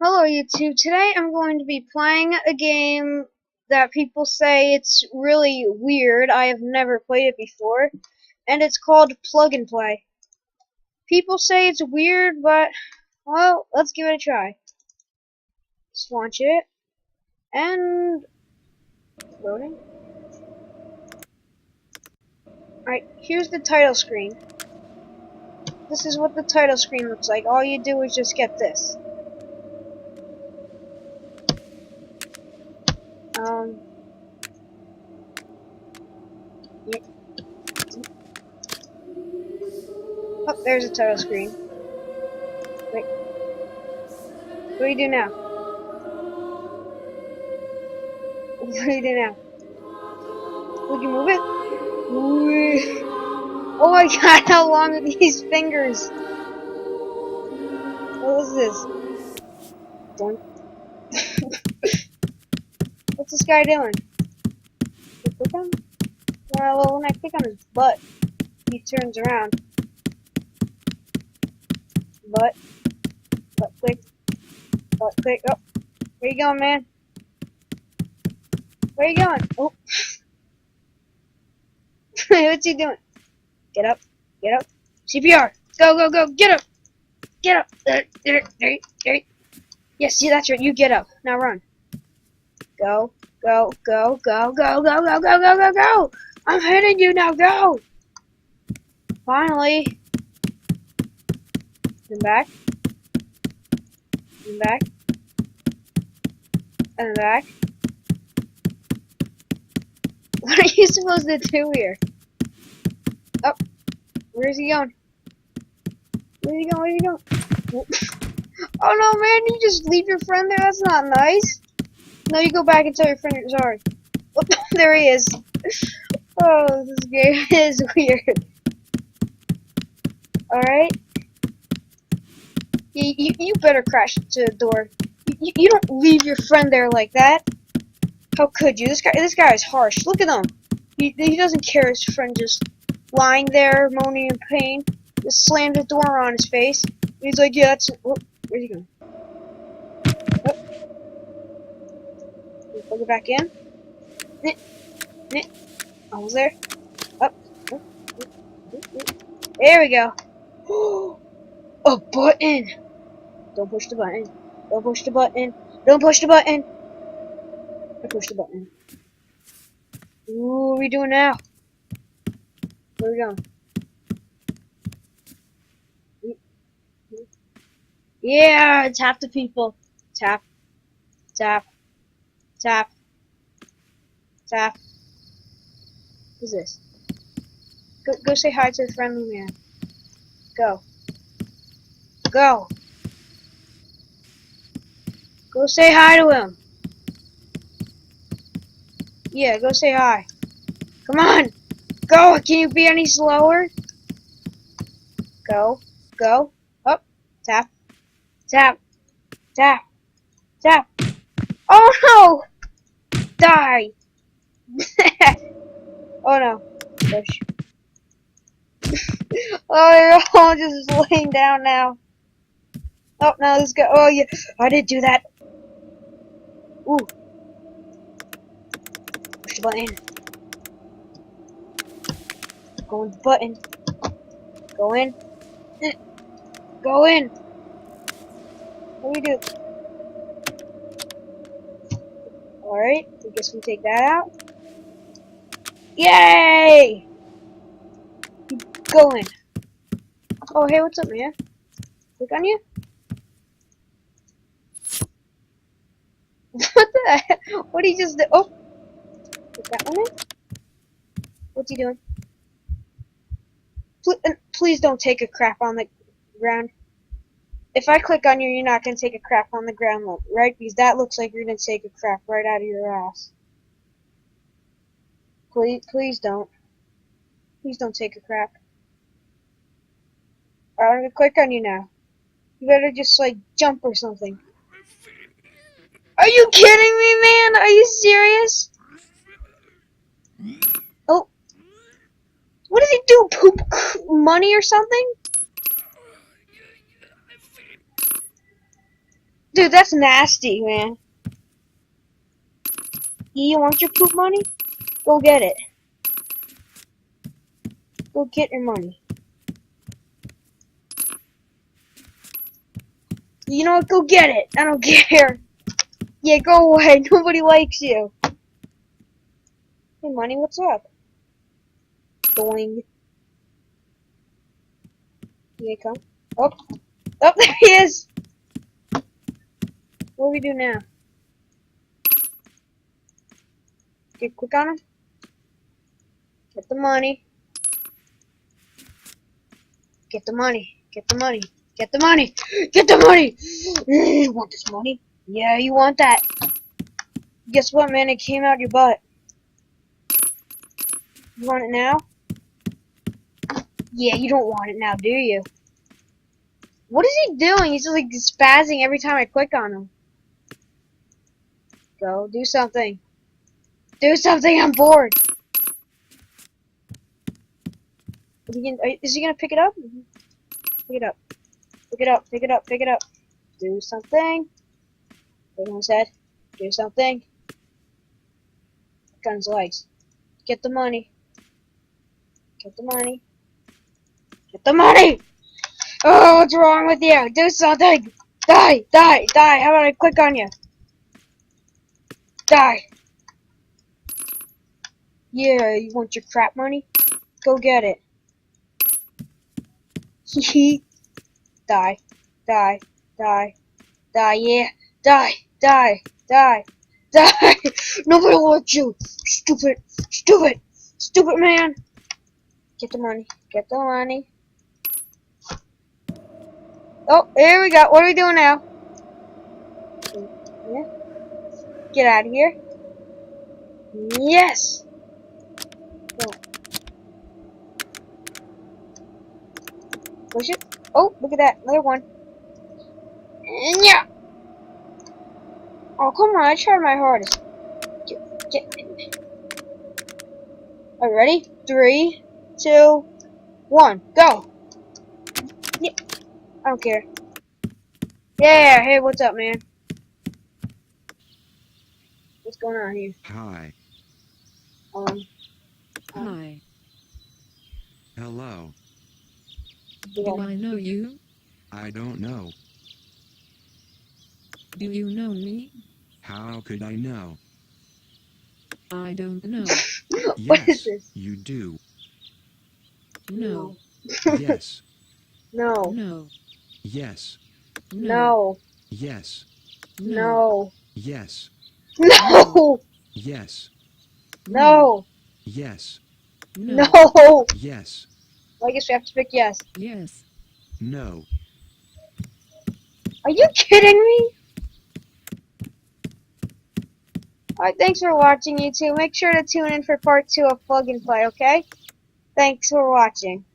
Hello YouTube, today I'm going to be playing a game that people say it's really weird. I have never played it before, and it's called Plug and Play. People say it's weird, but, well, let's give it a try. Just launch it, and loading. Alright, here's the title screen. This is what the title screen looks like. All you do is just get this. Yeah. Oh, there's a title screen. Wait, what do you do now? What do you do now? Would you move it? Ooh. Oh my god, how long are these fingers? What is this? Don't. What's this guy doing? Click on? Well, when I click on his butt, he turns around. Butt click, butt click. Oh, where you going, man? Where you going? Oh. What's he doing? Get up, get up. CPR. Go, go, go. Get up, get up. There. Yes, see, that's right. You get up. Now run. Go, go, go, go, go, go, go, go, go, go, go. I'm hitting you now. Go. Finally. And back. And back. And back. What are you supposed to do here? Oh, where's he going? Where's he going? Where's he going? Oh no, man, you just leave your friend there? That's not nice. No, you go back and tell your friend you're sorry. Oh, there he is. Oh, this game is weird. Alright. You better crash into the door. You don't leave your friend there like that. How could you? This guy is harsh. Look at him. He doesn't care his friend just lying there, moaning in pain. Just slammed the door on his face. He's like, yeah, that's... Oh, where's he going? Oh. Plug it back in. Almost there. Up. There we go. A button. Don't push the button. Don't push the button. Don't push the button. I pushed the button. Ooh, what are we doing now? Where are we going? Yeah, tap the people. Tap, tap, tap, tap. Who's this? Go say hi to the friendly man. Go. Go. Go say hi to him. Yeah, go say hi. Come on. Go. Can you be any slower? Go. Go. Up. Tap. Tap. Tap. Tap. Oh no! Die. Oh no. Push. Oh, you're all just laying down now. Oh, now this guy. Oh, yeah. I did do that. Ooh. Push the button. Go in the button. Go in. Go in. What do we do? Alright. I guess we take that out. Yay! Go in. Oh, hey, what's up, man? Click on you? What the heck? What did he just do? Oh! Put that one in? What's he doing? Please don't take a crap on the ground. If I click on you, you're not going to take a crap on the ground, right? Because that looks like you're going to take a crap right out of your ass. Please don't. Please don't take a crap. Alright, I'm going to click on you now. You better just, like, jump or something. Are you kidding me, man? Are you serious? Oh. What does he do? Poop money or something? Dude, that's nasty, man. You want your poop money? Go get it. Go get your money. You know what? Go get it. I don't care. Yeah, go away. Nobody likes you. Hey, money, what's up? Going. Here you come. Oh, oh, there he is. What do we do now? Get quick on him. Get the money. Get the money. Get the money. Get the money. Get the money. You want this money? Yeah, you want that. Guess what, man? It came out your butt. You want it now? Yeah, you don't want it now, do you? What is he doing? He's just like spazzing every time I click on him. Go, do something. Do something, I'm bored. Is he gonna pick it up? Pick it up. Pick it up, pick it up, pick it up. Do something. Put it on his head. Do something. Look on his legs. Get the money. Get the money. Get the money! Oh, what's wrong with you? Do something! Die! Die! Die! How about I click on you? Die! Yeah, you want your crap money? Go get it. Hee Die. Die. Die. Die, yeah. Die. Die. Die. Die! Nobody wants you! Stupid! Stupid! Stupid man! Get the money. Get the money. Oh, here we go. What are we doing now? Yeah. Get out of here. Yes! Go. Push it. Oh, look at that. Another one. Yeah. Oh, come on. I tried my hardest. Get in there. Alright, ready? 3, 2, 1. Go! Yeah. I don't care. Yeah, hey, what's up, man? What's going on here? Hi. Hi. Hello. Do I know you? I don't know. Do you know me? How could I know? I don't know. What is Yes, this? you do. No. Yes. No. No. Yes. No. Yes. No. Yes. No. Yes. No. Yes. No. No. Yes. Well, I guess we have to pick yes. Yes. No. Are you kidding me? Alright, thanks for watching, YouTube. Make sure to tune in for part 2 of Plug and Play, okay? Thanks for watching.